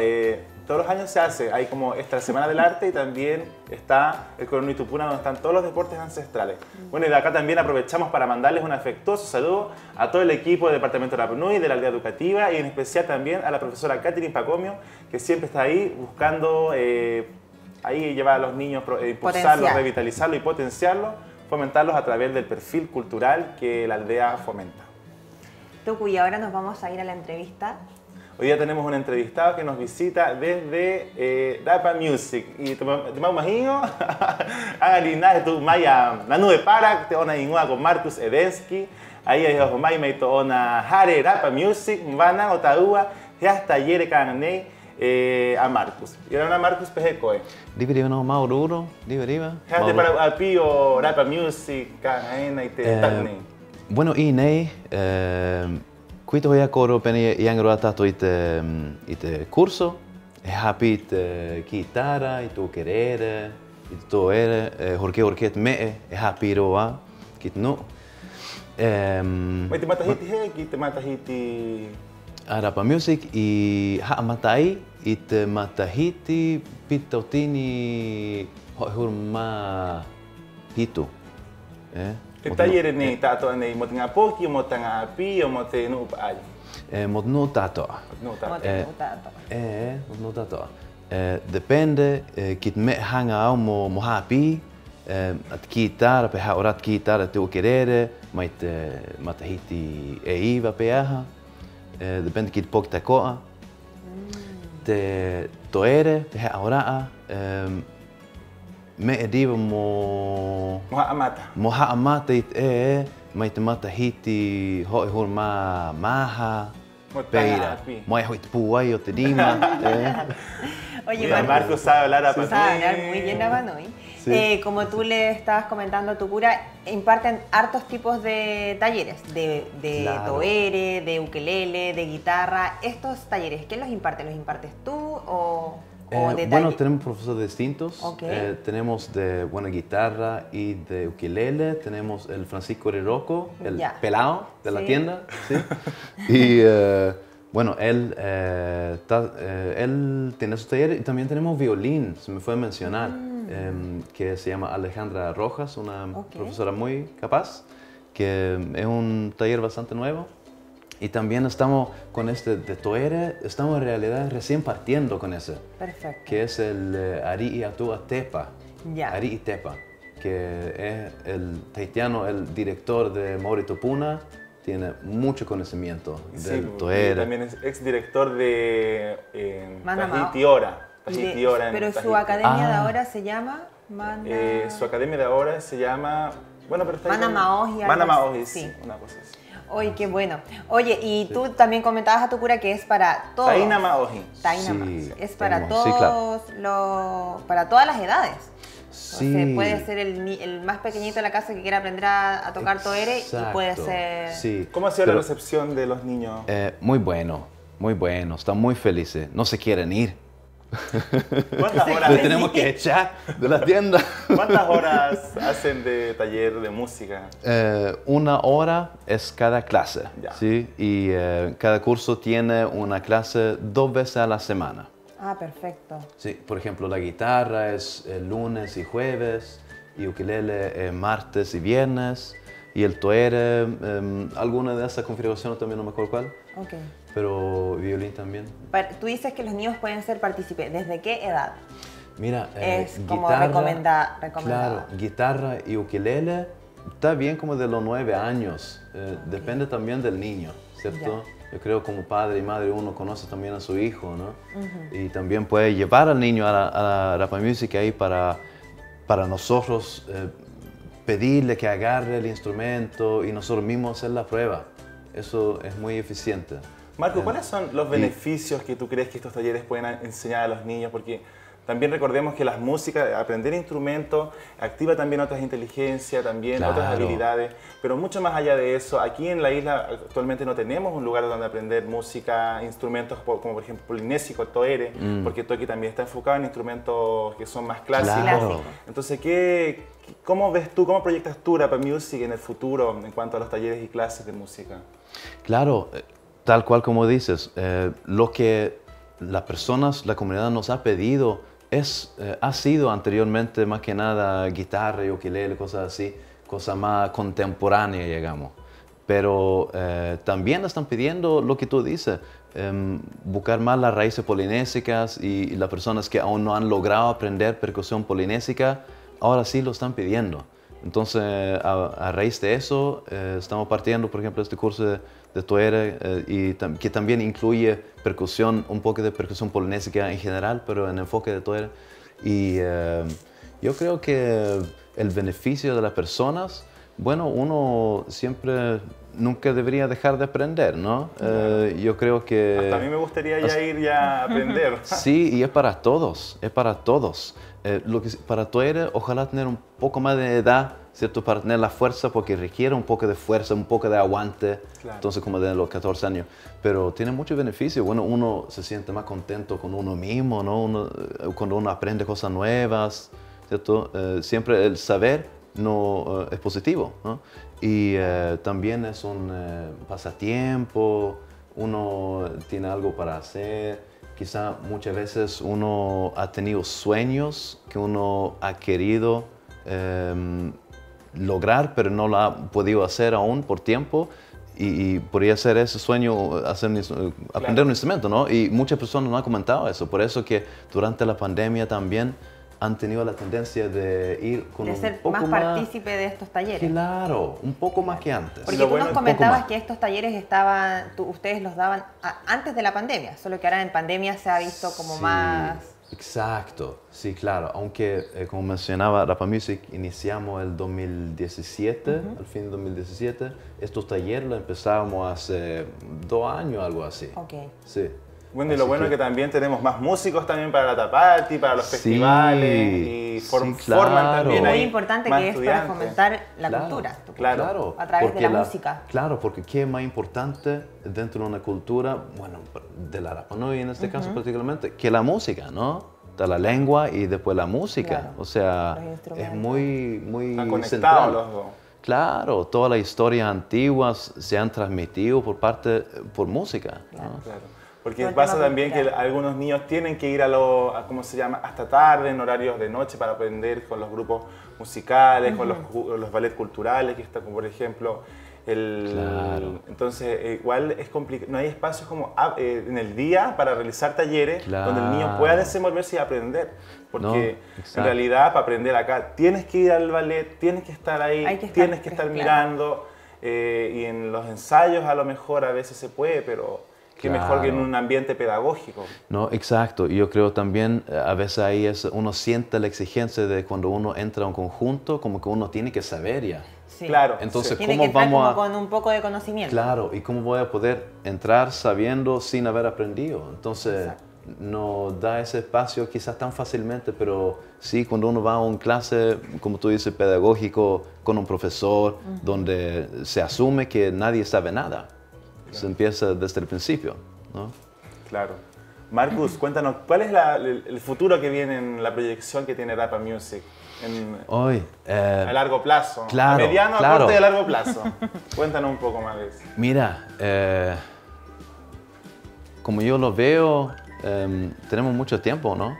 todos los años se hace, hay como esta Semana del Arte y también está el Coronui Tupuna donde están todos los deportes ancestrales. Bueno, y de acá también aprovechamos para mandarles un afectuoso saludo a todo el equipo del Departamento Rapa Nui, de la Aldea Educativa y en especial también a la profesora Catherine Pacomio, que siempre está ahí buscando ahí llevar a los niños, impulsarlos, revitalizarlos y potenciarlos, fomentarlos a través del perfil cultural que la aldea fomenta. Tucu, y ahora nos vamos a ir a la entrevista. Hoy día tenemos un entrevistado que nos visita desde Rapa Music. Y te imagino, Angarina, tu maya, nanu de para, te ona ingua con Marcus Edensky. Ahí hay os mai me to ona Hare Rapa Music, vana otaua, ya hasta ayer canane a Marcus. Y ahora Marcus pejecoe. Liberiva no maururo, liberiva. Ya te para al pio Rapa Music, canena y te tane. Bueno, y nei Kuito hea koro pene iangaroa tato i te curso, e hapi i te kitara, i te ukerere, i te toere, horke mee, e hapi roa, ki te no. Mai te matahiti he, ki te matahiti? A Rapa Music i haa matai, i te matahiti pitautini hoihurma hitu. Ke taiere nei tātoa nei mo te ngā poki, mo te ngā api, o mo te nuu pa ai? Mo te nuu tātoa. Mo te nuu tātoa. Mo te nuu tātoa. Depende, ki te mea hanga au mo hapi, at kitara, pe haorat kitara te ukerere, mai te matahiti e iwa pe aha. Depende ki te poki te koa. Te toere, pe haoraa, me e diwa mo haamata. Mo haamata i te mai te matahiti hoi hur maha. Mo tanga api. Mai hoi te puai o te rima. Oye, Marcos sabe hablar Rapa Nui. Sabe hablar muy bien Rapa Nui. Sí. Como tú le estabas comentando a tu cura, imparten hartos tipos de talleres, de Claro. toere, de ukelele, de guitarra. Estos talleres, ¿quién los imparte? ¿Los impartes tú o de Bueno, tenemos profesores distintos. Ok. Tenemos de buena guitarra y de ukelele. Tenemos el Francisco Rerocco, el Ya. pelao de la Sí. tienda. ¿sí? Y bueno, él tiene su taller y también tenemos violín, se me fue a mencionar, que se llama Alejandra Rojas, una profesora muy capaz, que es un taller bastante nuevo. Y también estamos con este de toere, estamos en realidad recién partiendo con ese. Perfecto. Que es el Ari Atua Tepa. Ya. Ari Tepa, que es el tahitiano, el director de Mauri Tupuna, tiene mucho conocimiento del Sí, toere. y también es exdirector de Manamao. Tahiti Ora. Tahiti Ora en Pero su Tahiti. academia de ahora se llama Su academia de ahora se llama... Bueno, pero está ahí con- Manamaoji, algo Manamaoji, así. sí, una cosa así. Oye, qué bueno. Oye, y tú también comentabas a tu cura que es para todos. Taina Maoji. Taina Sí, Maoji. Es para tenemos, sí, todos para todas las edades. Sí. O sea, puede ser el más pequeñito de la casa que quiera aprender a tocar toere y puede Exacto. ser... Sí. ¿Cómo ha sido Pero, la recepción de los niños? muy bueno, están muy felices, no se quieren ir. ¿Cuántas horas? Les tenemos que echar de la tienda. ¿Cuántas horas hacen de taller de música? 1 hora es cada clase, Ya. ¿sí? Y cada curso tiene una clase 2 veces a la semana. Ah, perfecto. Sí, por ejemplo, la guitarra es lunes y jueves, y ukelele martes y viernes, y el toere, alguna de esas configuraciones también no me acuerdo cuál, Ok. pero violín también. Tú dices que los niños pueden ser partícipes. ¿Desde qué edad? Mira, Es como recomendado. Claro, guitarra y ukelele está bien como de los 9 años. Depende también del niño, ¿cierto? Yo creo como padre y madre uno conoce también a su hijo, ¿no? Y también puede llevar al niño a la Rapa Music ahí para nosotros pedirle que agarre el instrumento y nosotros mismos hacer la prueba. Eso es muy eficiente. Marco, ¿cuáles son los beneficios que tú crees que estos talleres pueden enseñar a los niños? Porque también recordemos que las músicas, aprender instrumentos, activa también otras inteligencias, también otras Claro. habilidades. Pero mucho más allá de eso, aquí en la isla actualmente no tenemos un lugar donde aprender música, instrumentos como por ejemplo polinésico, toere, porque Toki también está enfocado en instrumentos que son más clásicos. Claro. Entonces, ¿cómo ves tú, cómo proyectas tú Rapa Music en el futuro en cuanto a los talleres y clases de música? Claro, tal cual como dices, lo que las personas, la comunidad nos ha pedido ha sido anteriormente más que nada guitarra y ukelele, cosas así, cosas más contemporáneas, digamos. Pero también están pidiendo lo que tú dices, buscar más las raíces polinésicas y las personas que aún no han logrado aprender percusión polinésica, ahora sí lo están pidiendo. Entonces, a raíz de eso, estamos partiendo, por ejemplo, este curso de toere, que también incluye percusión, un poco de percusión polinésica en general, pero en enfoque de toere. Y yo creo que el beneficio de las personas, bueno, uno siempre, nunca debería dejar de aprender, ¿no? Yo creo que... Hasta a mí me gustaría ya ir ya a aprender. Sí, y es para todos, es para todos. Para toere, ojalá tener un poco más de edad, ¿cierto? Para tener la fuerza, porque requiere un poco de fuerza, un poco de aguante, Claro. entonces como de los 14 años. Pero tiene mucho beneficio, bueno, uno se siente más contento con uno mismo, ¿no? Cuando uno aprende cosas nuevas, ¿cierto? Siempre el saber es positivo, ¿no? Y también es un pasatiempo, uno tiene algo para hacer. Quizá muchas veces uno ha tenido sueños que uno ha querido lograr, pero no lo ha podido hacer aún por tiempo. Y podría ser ese sueño aprender un instrumento, ¿no? Y muchas personas no han comentado eso. Por eso que durante la pandemia también han tenido la tendencia de ir con De un ser poco más partícipe de estos talleres. Claro, un poco más que antes. Porque tú nos comentabas que estos talleres ustedes los daban antes de la pandemia, solo que ahora en pandemia se ha visto como Sí, más... Exacto, sí, claro. Aunque, como mencionaba, Rapa Music iniciamos el 2017, al fin de 2017. Estos talleres los empezamos hace 2 años, algo así. Ok. Sí. Bueno, y lo bueno es que también tenemos más músicos también para la Tapati, para los festivales, y forman también ahí muy importante que es para fomentar la cultura, a través de la música. Claro, porque qué es más importante dentro de una cultura, bueno, de la Rapa Nui en este caso particularmente, que la música, ¿no? De la lengua y después la música. O sea, es muy Están conectados central. los dos. Claro, todas las historias antiguas se han transmitido por música. ¿no? Claro. Porque pasa también que algunos niños tienen que ir a ¿cómo se llama? Hasta tarde, en horarios de noche, para aprender con los grupos musicales, con los ballet culturales, que está como por ejemplo entonces igual es complicado, no hay espacios como en el día para realizar talleres donde el niño pueda desenvolverse y aprender. Porque en realidad para aprender acá tienes que ir al ballet, tienes que estar ahí, tienes que estar mirando y en los ensayos a lo mejor a veces se puede, pero qué mejor que en un ambiente pedagógico. No, exacto. Y yo creo también, a veces ahí uno siente la exigencia de cuando uno entra a un conjunto, como que uno tiene que saber ya. Sí. Claro. Entonces, tiene ¿cómo que entrar vamos como con un poco de conocimiento. Claro, y cómo voy a poder entrar sabiendo sin haber aprendido. Entonces, no da ese espacio quizás tan fácilmente, pero sí, cuando uno va a una clase, como tú dices, pedagógico, con un profesor, donde se asume que nadie sabe nada. Se empieza desde el principio, ¿no? Claro. Marcus, cuéntanos, ¿cuál es el futuro que viene en la proyección que tiene Rapa Music? A largo plazo. Claro, a mediano, a corto y a largo plazo. Cuéntanos un poco más de eso. Mira, como yo lo veo, tenemos mucho tiempo, ¿no?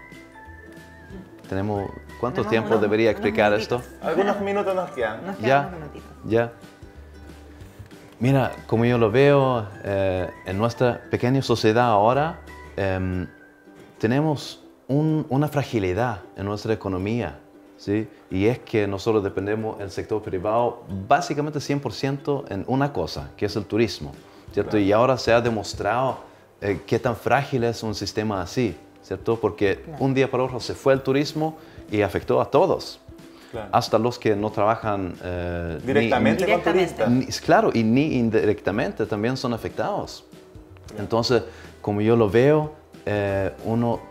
¿Cuánto tiempo debería explicar esto? Algunos minutos nos quedan. Ya. Mira, como yo lo veo, en nuestra pequeña sociedad ahora, tenemos una fragilidad en nuestra economía, ¿sí? Y es que nosotros dependemos del sector privado básicamente 100% en una cosa, que es el turismo, ¿cierto? Claro. Y ahora se ha demostrado qué tan frágil es un sistema así, ¿cierto? Porque un día para otro se fue el turismo y afectó a todos. Claro. Hasta los que no trabajan directamente con turistas. Claro, y ni indirectamente también son afectados. Claro. Entonces, como yo lo veo,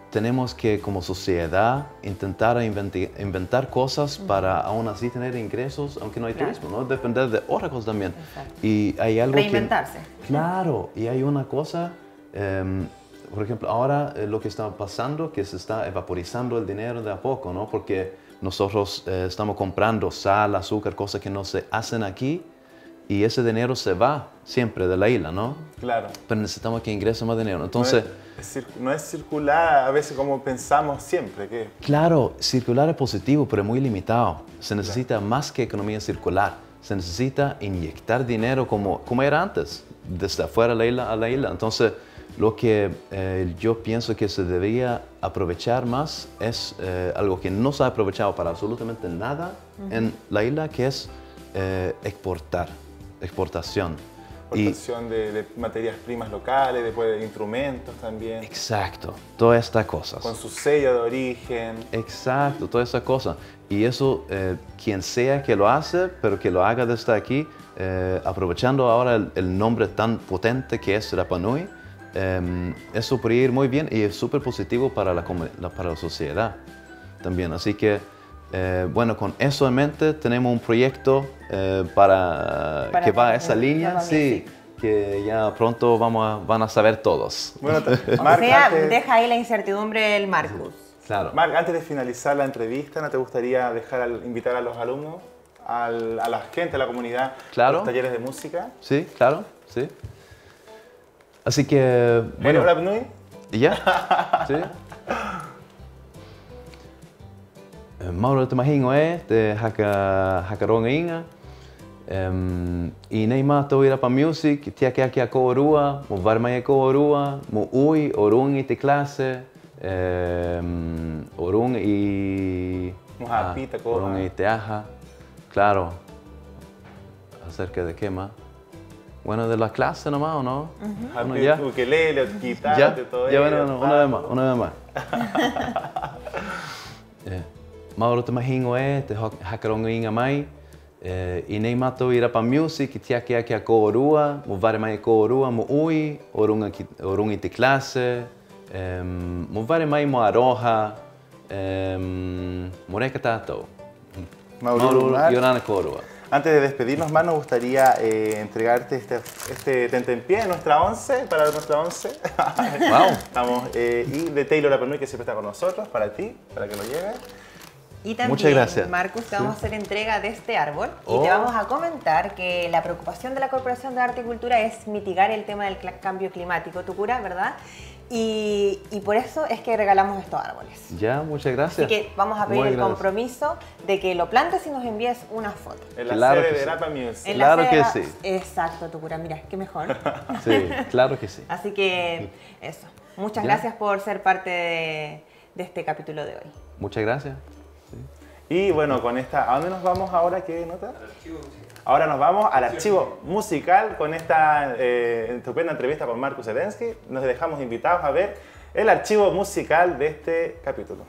tenemos que como sociedad intentar inventar cosas para aún así tener ingresos, aunque no hay turismo, ¿no? Depender de otras cosas también. Y hay algo reinventarse. Claro, y hay una cosa, por ejemplo, ahora lo que está pasando, que se está evaporizando el dinero de a poco, ¿no? Porque nosotros estamos comprando sal, azúcar, cosas que no se hacen aquí y ese dinero se va siempre de la isla, ¿no? Claro. Pero necesitamos que ingrese más dinero. Entonces, no es circular a veces como pensamos siempre. Claro, circular es positivo, pero es muy limitado. Se necesita más que economía circular. Se necesita inyectar dinero como era antes, desde afuera de la isla. Entonces, lo que yo pienso que se debería aprovechar más es algo que no se ha aprovechado para absolutamente nada en la isla, que es exportación. Exportación de materias primas locales, después de instrumentos también. Exacto, todas estas cosas. Con su sello de origen. Exacto, todas estas cosas. Y eso, quien sea que lo hace, pero que lo haga desde aquí, aprovechando ahora el nombre tan potente que es Rapa Nui, eso puede ir muy bien y es súper positivo para la sociedad también. Así que, bueno, con eso en mente tenemos un proyecto para que va a esa línea, sí, que ya pronto van a saber todos. Bueno, deja ahí la incertidumbre el Marcus. Claro. Marc, antes de finalizar la entrevista, ¿no te gustaría invitar a los alumnos, a la gente, a la comunidad, a los talleres de música? Sí, claro, sí. Así que, bueno. ¿Rapa Nui? ¿Ya? Sí. Mauro te mahingo te hakaronga inga. Y neima to Rapa Music, tia que a Coorua, mo varmaya Coorua, mo ui, orun y te clase, orun y Mojapita, orun y teaja. Claro. ¿Acerca de qué más? Bueno, de la clase nomás, ¿o no? Bueno, ya. Ukelele, guitarra, todo ya, bueno, una vez más. Mauro te mahingo te hakaronga inga mai. I nei mātou I Rapa Music, I tiake ake a kōrua, mo ware mai e kōrua, mo ui, o rungi te klase, mo ware mai mo aroha, mo reka tātou. Maururu, Yorana kōrua. Antes de despedirnos más, nos gustaría entregarte este tentempié, nuestra 11, para nuestra 11. Wow. Estamos, y de Taylor Rapa Nui, que siempre está con nosotros, para ti, para que lo lleves. Y también, muchas gracias. Marcus, te vamos a hacer entrega de este árbol Oh. y te vamos a comentar que la preocupación de la Corporación de Arte y Cultura es mitigar el tema del cambio climático, Tucura, ¿verdad? Y por eso es que regalamos estos árboles. Ya, muchas gracias. Así que vamos a pedir Muy el gracias. compromiso de que lo plantes y nos envíes una foto. En la Claro sede que de sí. Rapa Music. En la Claro sede que de la- sí. Exacto, Tucura, mira, qué mejor. Sí, claro que sí. Así que eso. Muchas Ya. gracias por ser parte de este capítulo de hoy. Muchas gracias. Y bueno, con esta, ¿a dónde nos vamos ahora? ¿Qué nota? Ahora nos vamos al archivo musical con esta estupenda entrevista con Marcus Zelensky. Nos dejamos invitados a ver el archivo musical de este capítulo.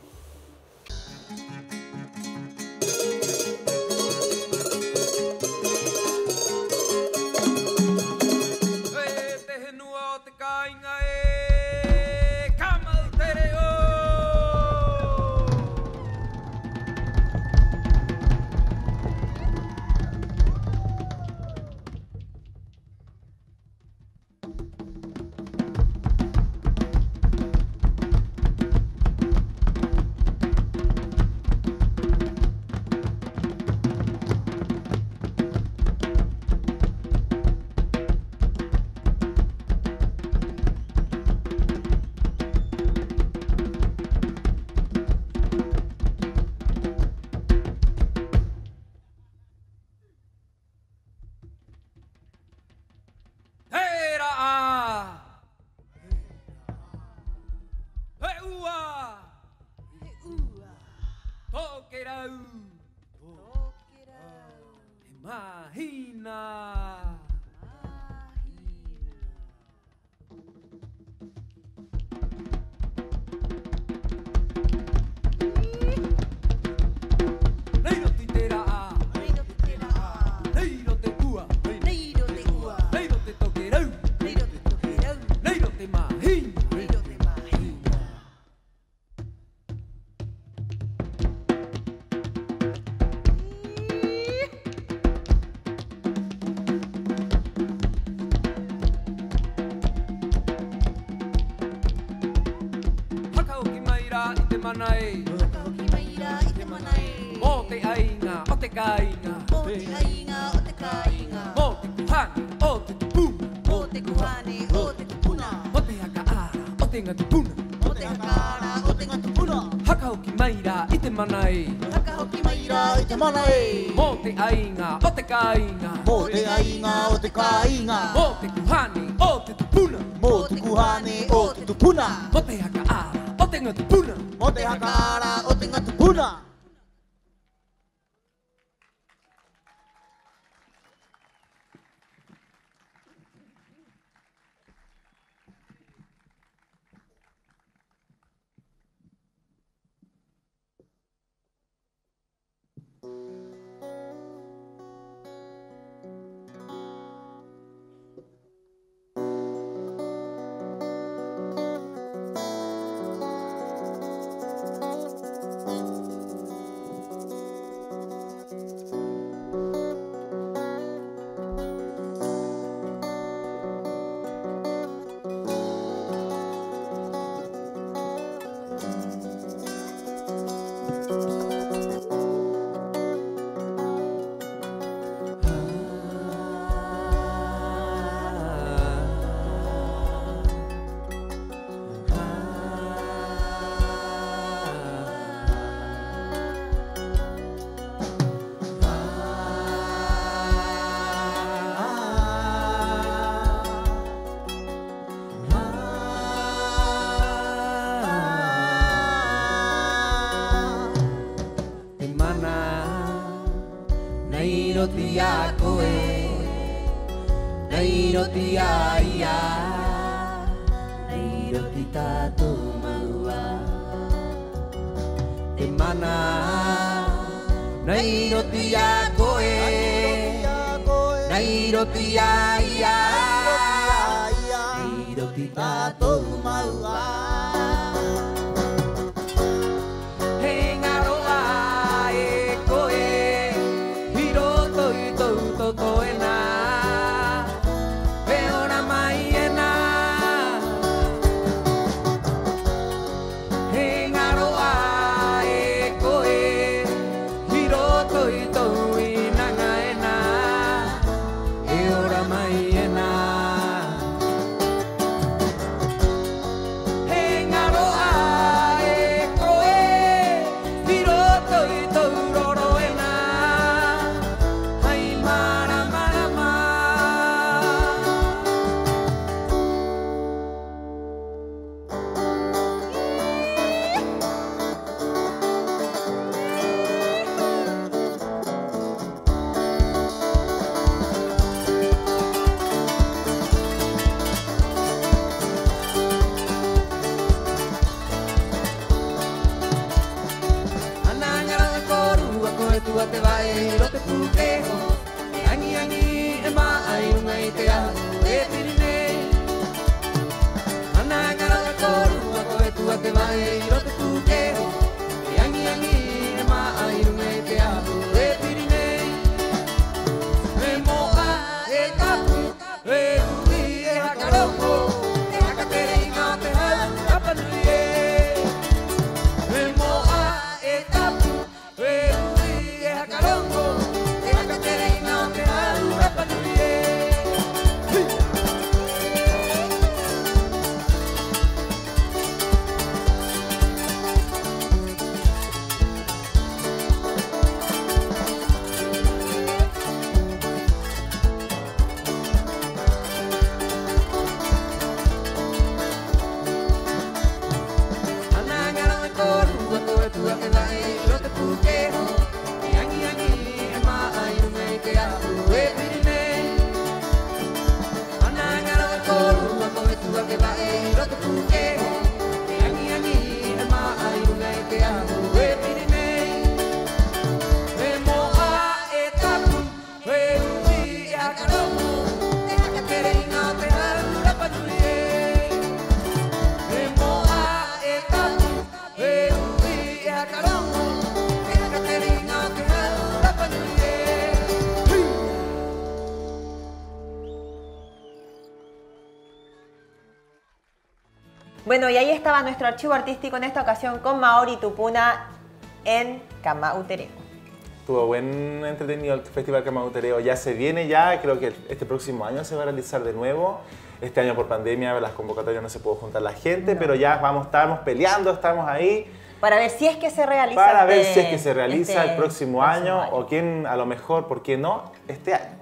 Nei no tia koe Irotia ia Irotita tomaua Hengaroa e koe Hiroto ito toena Peona maiena Hengaroa e koe Hiroto ito inangaena Eora maiena Hengaroa e koe Hiroto ito uroroena Hai mara mara ma Anangara koru ako tu te vai rote pukeho Angi angi e mai ngai te a e pirine Anangara koru ako tu te vai rote pukeho Angi angi e mai ngai te a e pirine E moa e tapu e ui e hakarongo E hakatere inga te hau apanuie E moa e tapu e ui e hakarongo E hakatere inga te hau apanuie Anangara koru ako tu te vai rote pukeho Angi angi e mai ngai te ahu e pirine Anangara koru ako tu te vai rote pukeho Angi angi e mai ngai te ahu e pirine E moa e tapu e ui e hakarongo E hakatere inga te hau rapanuie E moa e tapu e ui e hakarongo E hakatere inga te hau rapanuie Bueno, y ahí estaba nuestro archivo artístico en esta ocasión con Maori Tupuna en Kamautereo. Estuvo buen entretenido el Festival Kamautereo. Ya se viene ya, creo que este próximo año se va a realizar de nuevo. Este año por pandemia las convocatorias no se pudo juntar la gente, pero ya estamos peleando, estamos ahí. Para ver si es que se realiza. Para ver si es que se realiza el próximo año o quién, a lo mejor, ¿por qué no? Este año.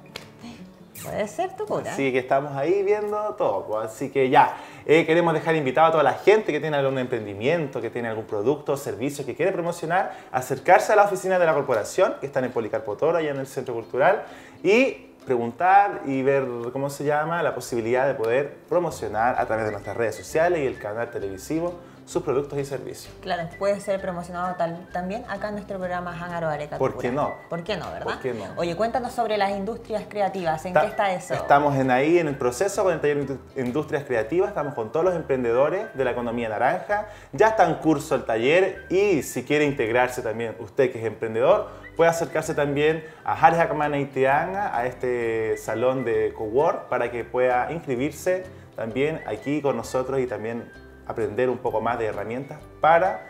Puede ser Tupuna. Así que estamos ahí viendo todo. Pues. Así que ya, queremos dejar invitado a toda la gente que tiene algún emprendimiento, que tiene algún producto o servicio que quiere promocionar, acercarse a la oficina de la corporación, que están en Policarpo Toro, allá en el Centro Cultural, y preguntar y ver, ¿cómo se llama?, la posibilidad de poder promocionar a través de nuestras redes sociales y el canal televisivo sus productos y servicios. Claro, puede ser promocionado también acá en nuestro programa Hangaro Areca. ¿Por qué no? ¿Por qué no, verdad? ¿Por qué no? Oye, cuéntanos sobre las industrias creativas. ¿En qué está eso? Estamos ahí en el proceso con el taller de Industrias Creativas. Estamos con todos los emprendedores de la economía naranja. Ya está en curso el taller y si quiere integrarse también usted que es emprendedor, puede acercarse también a Hares Akamana Iteanga, a este salón de cowork, para que pueda inscribirse también aquí con nosotros y también aprender un poco más de herramientas para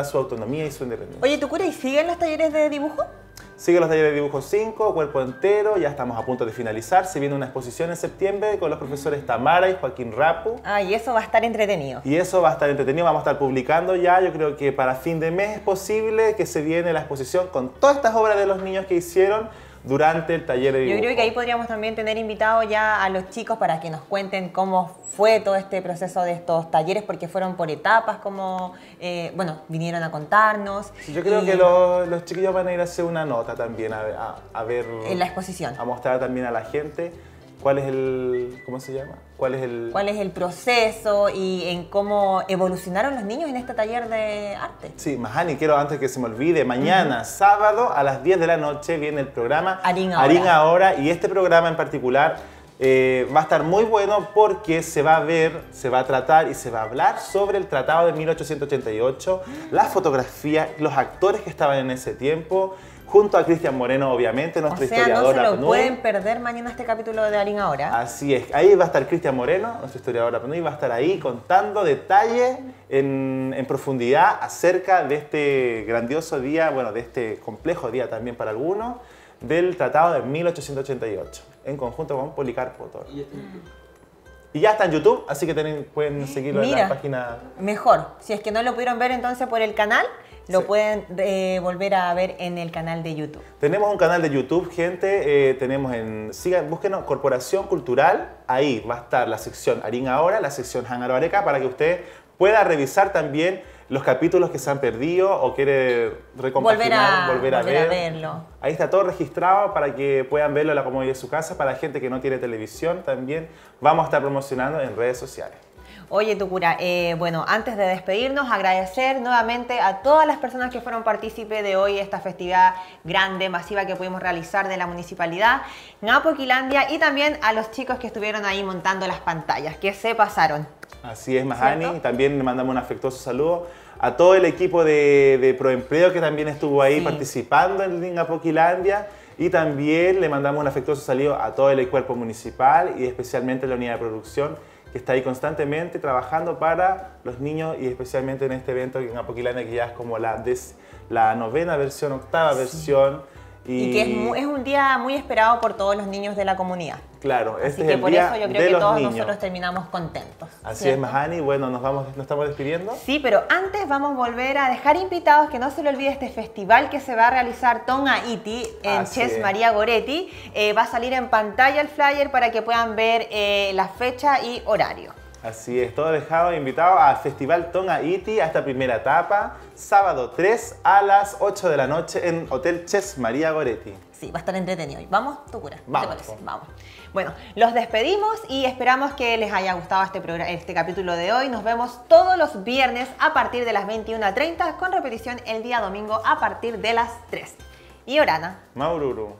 su autonomía y su independencia. Oye, ¿Tucura, y siguen los talleres de dibujo? Sigue los talleres de dibujo 5, cuerpo entero, ya estamos a punto de finalizar. Se viene una exposición en septiembre con los profesores Tamara y Joaquín Rapu. Ah, y eso va a estar entretenido. Y eso va a estar entretenido, vamos a estar publicando ya, yo creo que para fin de mes es posible que se viene la exposición con todas estas obras de los niños que hicieron durante el taller de dibujo. Yo creo que ahí podríamos también tener invitados ya a los chicos para que nos cuenten cómo fue todo este proceso de estos talleres, porque fueron por etapas, como, bueno, vinieron a contarnos. Yo creo que los chiquillos van a ir a hacer una nota también, a ver... En la exposición. A mostrar también a la gente cuál es el, ¿cómo se llama? ¿Cuál es el proceso y en cómo evolucionaron los niños en este taller de arte? Sí, Mahani, quiero antes que se me olvide, mañana, sábado, a las 10 de la noche viene el programa Arín Ahora, y este programa en particular va a estar muy bueno porque se va a ver, se va a tratar y se va a hablar sobre el Tratado de 1888, las fotografías, los actores que estaban en ese tiempo, junto a Cristian Moreno, obviamente, nuestro historiador. No se lo pueden perder mañana este capítulo de Arín Ahora. Así es, ahí va a estar Cristian Moreno, nuestro historiador Apanui, va a estar ahí contando detalles en profundidad acerca de este grandioso día, bueno, de este complejo día también para algunos, del Tratado de 1888, en conjunto con Policarpo Toro. Y ya está en YouTube, así que pueden seguirlo en la página. Mejor, si es que no lo pudieron ver entonces por el canal, lo pueden volver a ver en el canal de YouTube. Tenemos un canal de YouTube, gente. Tenemos búsquenos Corporación Cultural. Ahí va a estar la sección Arín Ahora, la sección Hangaro Areca, para que usted pueda revisar también los capítulos que se han perdido o quiere recompaginar, volver a verlo. Ahí está todo registrado para que puedan verlo a la comodidad de su casa. Para la gente que no tiene televisión también vamos a estar promocionando en redes sociales. Oye, Tucura, bueno, antes de despedirnos, agradecer nuevamente a todas las personas que fueron partícipes de hoy, esta festividad grande, masiva que pudimos realizar de la Municipalidad, Napoquilandia, y también a los chicos que estuvieron ahí montando las pantallas, que se pasaron. Así es, Mahani. También le mandamos un afectuoso saludo a todo el equipo de Proempleo que también estuvo ahí participando en Napoquilandia. Y también le mandamos un afectuoso saludo a todo el cuerpo municipal y especialmente la unidad de producción, que está ahí constantemente trabajando para los niños y especialmente en este evento en Napoquilandia, que ya es como la 9ª versión, 8ª versión. Y que es un día muy esperado por todos los niños de la comunidad. Claro, este es el día de los niños. Así que por eso yo creo que todos nosotros terminamos contentos. Así es, Mahani. Bueno, ¿nos estamos despidiendo? Sí, pero antes vamos a volver a dejar invitados que no se le olvide este festival que se va a realizar Tonga Iti en Ches María Goretti. Va a salir en pantalla el flyer para que puedan ver la fecha y horario. Así es, todo dejado invitado al Festival Tonga Iti, a esta primera etapa, sábado 3 a las 8 de la noche en Hotel Ches María Goretti. Sí, va a estar entretenido. ¿Vamos, Tucura? Vamos. ¿Qué te parece? Vamos. Bueno, los despedimos y esperamos que les haya gustado este capítulo de hoy. Nos vemos todos los viernes a partir de las 21:30, con repetición el día domingo a partir de las 3. Y Orana. Maururu.